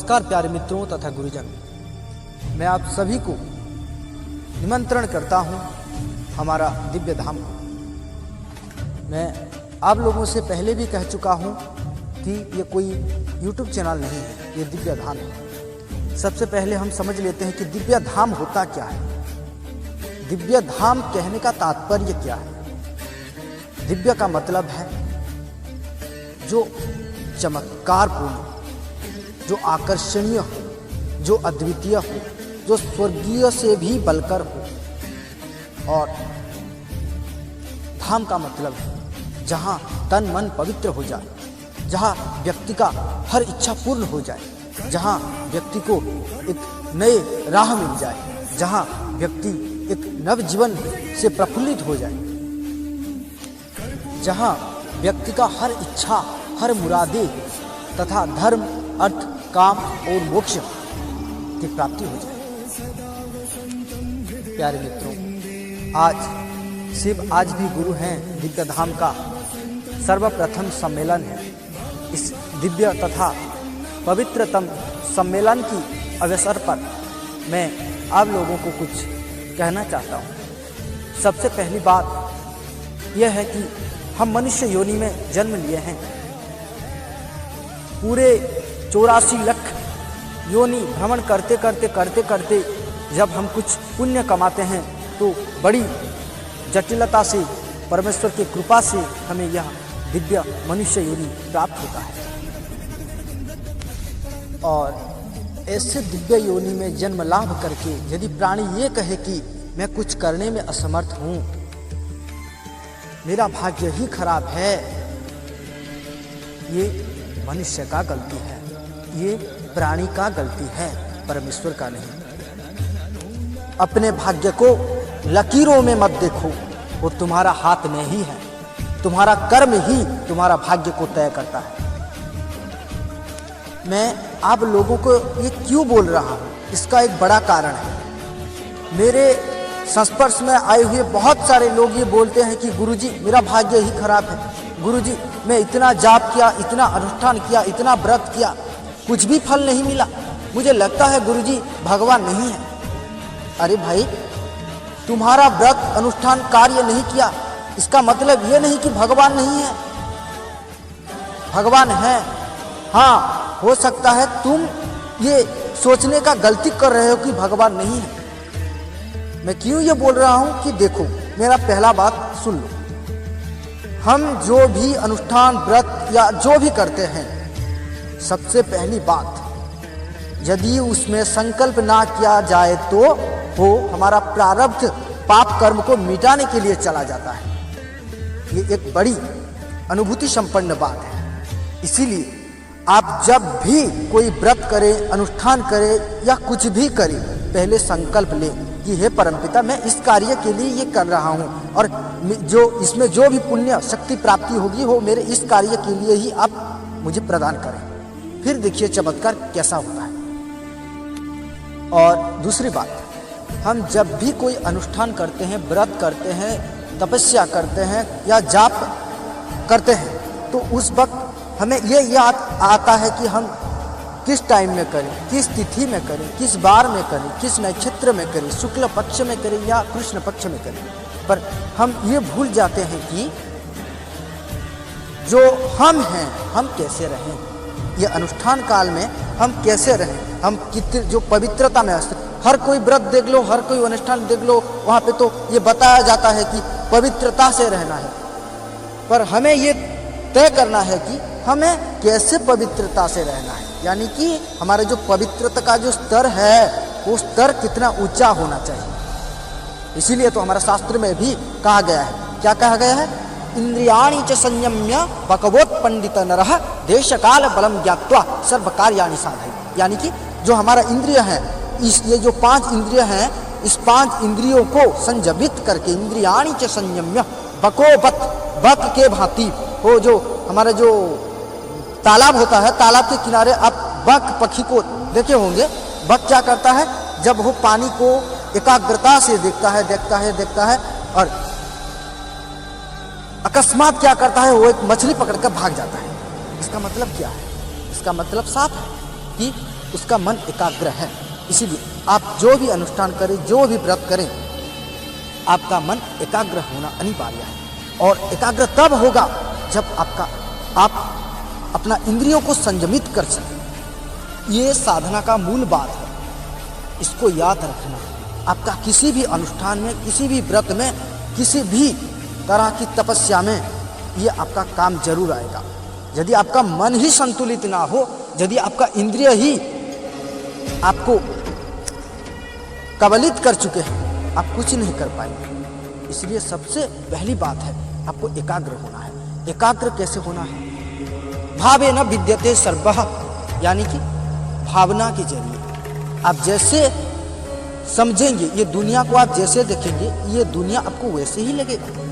नमस्कार प्यारे मित्रों तथा गुरुजन, मैं आप सभी को निमंत्रण करता हूं हमारा दिव्य धाम को। मैं आप लोगों से पहले भी कह चुका हूं कि ये कोई YouTube चैनल नहीं है, ये दिव्य धाम है। सबसे पहले हम समझ लेते हैं कि दिव्य धाम होता क्या है। दिव्य धाम कहने का तात्पर्य क्या है। दिव्य का मतलब है जो चमत्कारपूर्ण, जो आकर्षणीय हो, जो अद्वितीय हो, जो स्वर्गीय से भी बलकर हो। और धाम का मतलब है जहाँ तन मन पवित्र हो जाए, जहाँ व्यक्ति का हर इच्छा पूर्ण हो जाए, जहाँ व्यक्ति को एक नए राह मिल जाए, जहाँ व्यक्ति एक नव जीवन से प्रफुल्लित हो जाए, जहाँ व्यक्ति का हर इच्छा, हर मुरादे तथा धर्म, अर्थ, काम और मोक्ष की प्राप्ति हो जाए। प्यारे मित्रों, आज भी गुरु हैं दिव्य धाम का सर्वप्रथम सम्मेलन है। इस दिव्य तथा पवित्रतम सम्मेलन की अवसर पर मैं आप लोगों को कुछ कहना चाहता हूँ। सबसे पहली बात यह है कि हम मनुष्य योनि में जन्म लिए हैं। पूरे 84 लाख योनि भ्रमण करते करते जब हम कुछ पुण्य कमाते हैं तो बड़ी जटिलता से, परमेश्वर की कृपा से हमें यह दिव्य मनुष्य योनि प्राप्त होता है। और ऐसे दिव्य योनि में जन्म लाभ करके यदि प्राणी ये कहे कि मैं कुछ करने में असमर्थ हूँ, मेरा भाग्य ही खराब है, ये मनुष्य का गलती है, ये प्राणी का गलती है, परमेश्वर का नहीं। अपने भाग्य को लकीरों में मत देखो, वो तुम्हारा हाथ में ही है। तुम्हारा कर्म ही तुम्हारा भाग्य को तय करता है। मैं आप लोगों को ये क्यों बोल रहा हूँ, इसका एक बड़ा कारण है। मेरे संस्पर्श में आए हुए बहुत सारे लोग ये बोलते हैं कि गुरुजी मेरा भाग्य ही खराब है, गुरुजी मैं इतना जाप किया, इतना अनुष्ठान किया, इतना व्रत किया, कुछ भी फल नहीं मिला, मुझे लगता है गुरुजी भगवान नहीं है। अरे भाई, तुम्हारा व्रत अनुष्ठान कार्य नहीं किया इसका मतलब ये नहीं कि भगवान नहीं है। भगवान है। हाँ, हो सकता है तुम ये सोचने का गलती कर रहे हो कि भगवान नहीं है। मैं क्यों ये बोल रहा हूं कि देखो, मेरा पहला बात सुन लो। हम जो भी अनुष्ठान, व्रत या जो भी करते हैं, सबसे पहली बात, यदि उसमें संकल्प ना किया जाए तो वो हमारा प्रारब्ध पाप कर्म को मिटाने के लिए चला जाता है। ये एक बड़ी अनुभूति संपन्न बात है। इसीलिए आप जब भी कोई व्रत करें, अनुष्ठान करें या कुछ भी करें, पहले संकल्प लें कि हे परमपिता, मैं इस कार्य के लिए ये कर रहा हूँ और जो इसमें जो भी पुण्य शक्ति प्राप्ति होगी वो मेरे इस कार्य के लिए ही आप मुझे प्रदान करें। फिर देखिए चमत्कार कैसा होता है। और दूसरी बात, हम जब भी कोई अनुष्ठान करते हैं, व्रत करते हैं, तपस्या करते हैं या जाप करते हैं, तो उस वक्त हमें ये याद आता है कि हम किस टाइम में करें, किस तिथि में करें, किस बार में करें, किस नक्षत्र में करें, शुक्ल पक्ष में करें या कृष्ण पक्ष में करें। पर हम ये भूल जाते हैं कि जो हम हैं, हम कैसे रहें, ये अनुष्ठान काल में हम कैसे रहें, हम कितने जो पवित्रता में अस्थित। हर कोई व्रत देख लो, हर कोई अनुष्ठान देख लो, वहाँ पे तो ये बताया जाता है कि पवित्रता से रहना है। पर हमें ये तय करना है कि हमें कैसे पवित्रता से रहना है, यानी कि हमारे जो पवित्रता का जो स्तर है वो स्तर कितना ऊंचा होना चाहिए। इसीलिए तो हमारे शास्त्र में भी कहा गया है, क्या कहा गया है, इंद्रियाणि च संयम्य भगवत पंडित नरः देश काल बलम ज्ञात्वा सर्व कार्याणि साधयेत्। यानी कि जो हमारा इंद्रिय है, ये जो 5 इंद्रिय हैं, इस 5 इंद्रियों को संयमित करके, इंद्रियाणि च संयम्य बकोबत, बक के भांति, वो जो हमारा जो तालाब होता है, तालाब के किनारे आप बक पक्षी को देखे होंगे। बक क्या करता है, जब वो पानी को एकाग्रता से देखता है और अकस्मात क्या करता है, वो एक मछली पकड़कर भाग जाता है। इसका मतलब क्या है? इसका मतलब साफ है कि उसका मन एकाग्र है। इसीलिए आप जो भी अनुष्ठान करें, जो भी व्रत करें, आपका मन एकाग्र होना अनिवार्य है। और एकाग्र तब होगा जब आप अपना इंद्रियों को संयमित कर सकें। ये साधना का मूल बात है, इसको याद रखना। आपका किसी भी अनुष्ठान में, किसी भी व्रत में, किसी भी तरह की तपस्या में ये आपका काम जरूर आएगा। यदि आपका मन ही संतुलित ना हो, यदि आपका इंद्रिय ही आपको कबलित कर चुके हैं, आप कुछ नहीं कर पाएंगे। इसलिए सबसे पहली बात है, आपको एकाग्र होना है। एकाग्र कैसे होना है? भावे न विद्यते सर्वः, यानी कि भावना के जरिए आप जैसे समझेंगे, ये दुनिया को आप जैसे देखेंगे, ये दुनिया आपको वैसे ही लगेगा।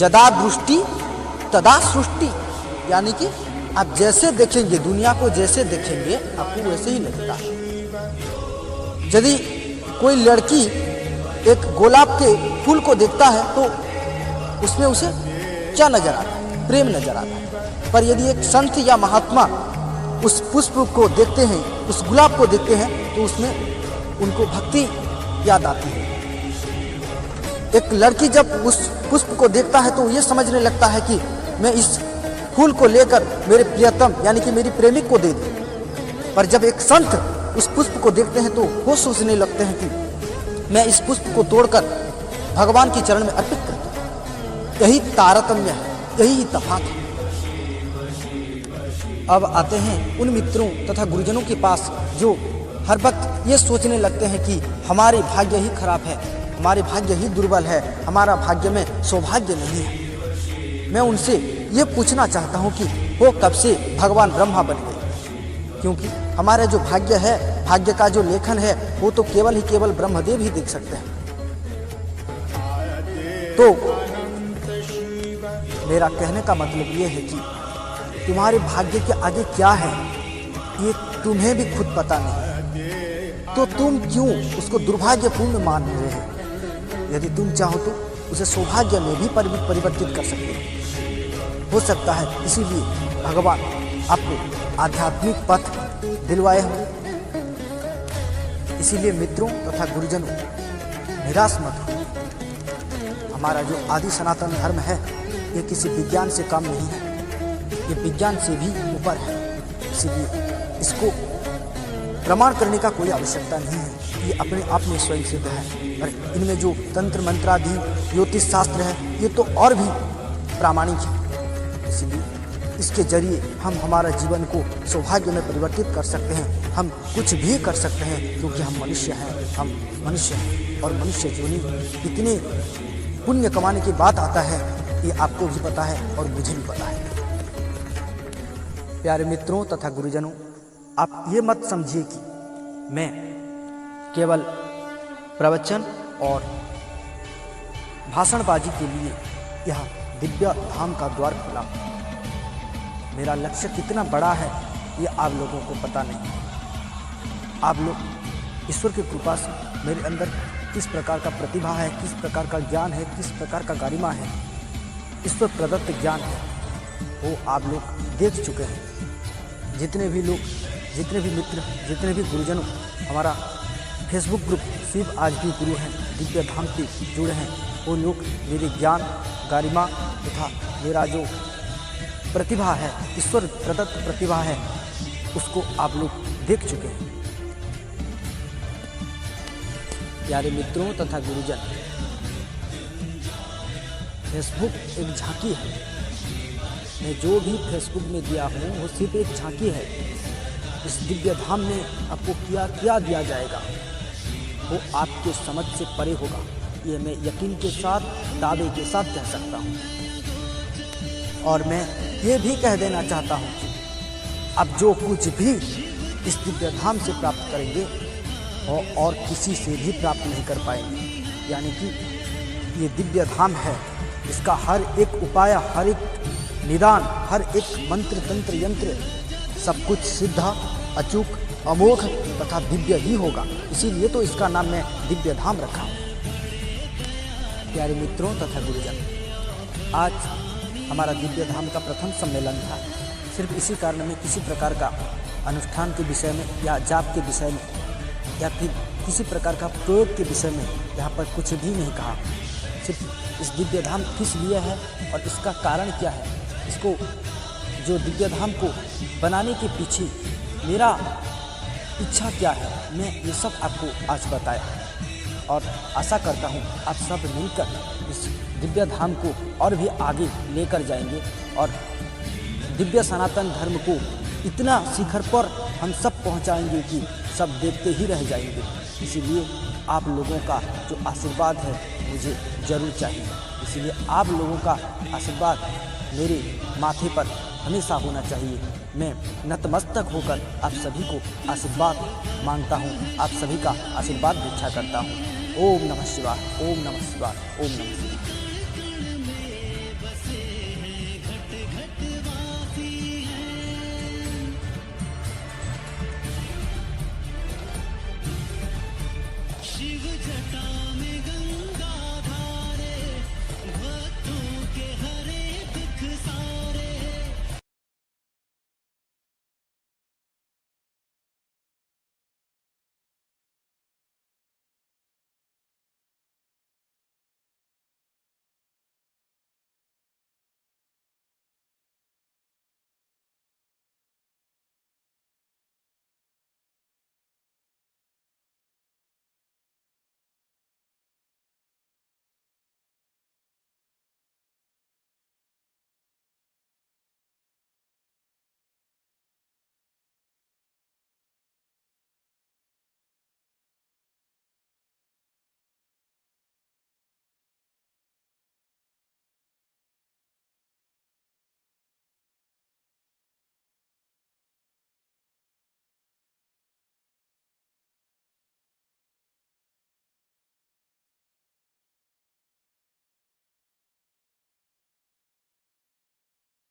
यदा दृष्टि तदा सृष्टि, यानी कि आप जैसे देखेंगे, दुनिया को जैसे देखेंगे, आपको वैसे ही लगेगा। यदि कोई लड़की एक गुलाब के फूल को देखता है तो उसमें उसे क्या नजर आता है? प्रेम नजर आता है। पर यदि एक संत या महात्मा उस पुष्प को देखते हैं, उस गुलाब को देखते हैं, तो उसमें उनको भक्ति याद आती है। एक लड़की जब उस पुष्प को देखता है तो ये समझने लगता है कि मैं इस फूल को लेकर मेरे प्रियतम यानी कि मेरी प्रेमिक को दे दूं। पर जब एक संत उस पुष्प को देखते हैं तो वो सोचने लगते हैं कि मैं इस पुष्प को तोड़कर भगवान के चरण में अर्पित कर दूं। यही तारतम्य है, यही तफात है। अब आते हैं उन मित्रों तथा गुरुजनों के पास जो हर वक्त ये सोचने लगते हैं कि हमारे भाग्य ही खराब है, हमारे भाग्य ही दुर्बल है, हमारा भाग्य में सौभाग्य नहीं है। मैं उनसे ये पूछना चाहता हूँ कि वो कब से भगवान ब्रह्मा बन गए? क्योंकि हमारा जो भाग्य है, भाग्य का जो लेखन है, वो तो केवल ही केवल ब्रह्मदेव ही देख सकते हैं। तो मेरा कहने का मतलब ये है कि तुम्हारे भाग्य के आगे क्या है, ये तुम्हें भी खुद पता नहीं, तो तुम क्यों उसको दुर्भाग्यपूर्ण मान रहे हो? यदि तुम चाहो तो उसे सौभाग्य में भी परिवर्तित कर सकते हो। हो सकता है इसीलिए भगवान आपको आध्यात्मिक पथ दिलवाए हो। इसीलिए मित्रों तथा गुरुजनों, निराश मत हो। हमारा जो आदि सनातन धर्म है, ये किसी विज्ञान से कम नहीं है, ये विज्ञान से भी ऊपर है। इसीलिए इसको प्रमाण करने का कोई आवश्यकता नहीं है, ये अपने आप में स्वयं सिद्ध है। और इनमें जो तंत्र मंत्रादि ज्योतिष शास्त्र है, ये तो और भी प्रामाणिक है। इसलिए इसके जरिए हम हमारा जीवन को सौभाग्य में परिवर्तित कर सकते हैं। हम कुछ भी कर सकते हैं, क्योंकि हम मनुष्य हैं, हम मनुष्य हैं। और मनुष्य जीवनी इतने पुण्य कमाने की बात आता है, ये आपको भी पता है और मुझे भी पता है। प्यारे मित्रों तथा गुरुजनों, आप ये मत समझिए कि मैं केवल प्रवचन और भाषणबाजी के लिए यह दिव्य धाम का द्वार खुला। मेरा लक्ष्य कितना बड़ा है ये आप लोगों को पता नहीं। आप लोग ईश्वर की कृपा से मेरे अंदर किस प्रकार का प्रतिभा है, किस प्रकार का ज्ञान है, किस प्रकार का गरिमा है, ईश्वर प्रदत्त ज्ञान है, वो आप लोग देख चुके हैं। जितने भी लोग, जितने भी मित्र, जितने भी गुरुजनों हमारा फेसबुक ग्रुप शिव आज भी गुरु हैं दिव्य धाम से जुड़े हैं, वो लोग मेरे ज्ञान, गरिमा तथा मेरा जो प्रतिभा है, ईश्वर प्रदत्त प्रतिभा है, उसको आप लोग देख चुके हैं। प्यारे मित्रों तथा गुरुजन, फेसबुक एक झांकी है। मैं जो भी फेसबुक में दिया हूँ वो सिर्फ एक झांकी है। इस दिव्य धाम में आपको क्या दिया जाएगा वो आपके समझ से परे होगा, ये मैं यकीन के साथ, दावे के साथ कह सकता हूँ। और मैं ये भी कह देना चाहता हूँ कि अब जो कुछ भी इस दिव्य धाम से प्राप्त करेंगे और किसी से भी प्राप्त नहीं कर पाएंगे। यानी कि ये दिव्य धाम है, इसका हर एक उपाय, हर एक निदान, हर एक मंत्र, तंत्र, यंत्र, सब कुछ सिद्ध, अचूक, अमोघ तथा दिव्य ही होगा। इसीलिए तो इसका नाम मैं दिव्य धाम रखा हूँ। प्यारे मित्रों तथा गुरुजन, आज हमारा दिव्य धाम का प्रथम सम्मेलन था। सिर्फ इसी कारण में किसी प्रकार का अनुष्ठान के विषय में या जाप के विषय में या फिर किसी प्रकार का प्रयोग के विषय में यहाँ पर कुछ भी नहीं कहा। सिर्फ इस दिव्य धाम किस लिए है और इसका कारण क्या है, इसको जो दिव्य धाम को बनाने के पीछे मेरा इच्छा क्या है, मैं ये सब आपको आज बताया। और आशा करता हूँ आप सब मिलकर इस दिव्य धाम को और भी आगे लेकर जाएंगे और दिव्य सनातन धर्म को इतना शिखर पर हम सब पहुँचाएंगे कि सब देखते ही रह जाएंगे। इसीलिए आप लोगों का जो आशीर्वाद है मुझे ज़रूर चाहिए। इसीलिए आप लोगों का आशीर्वाद मेरे माथे पर हमेशा होना चाहिए। मैं नतमस्तक होकर आप सभी को आशीर्वाद मांगता हूँ, आप सभी का आशीर्वाद भिक्षा करता हूँ। ओम नमः शिवाय, ओम नमः शिवाय, ओम नमः शिवाय। शिव जटा में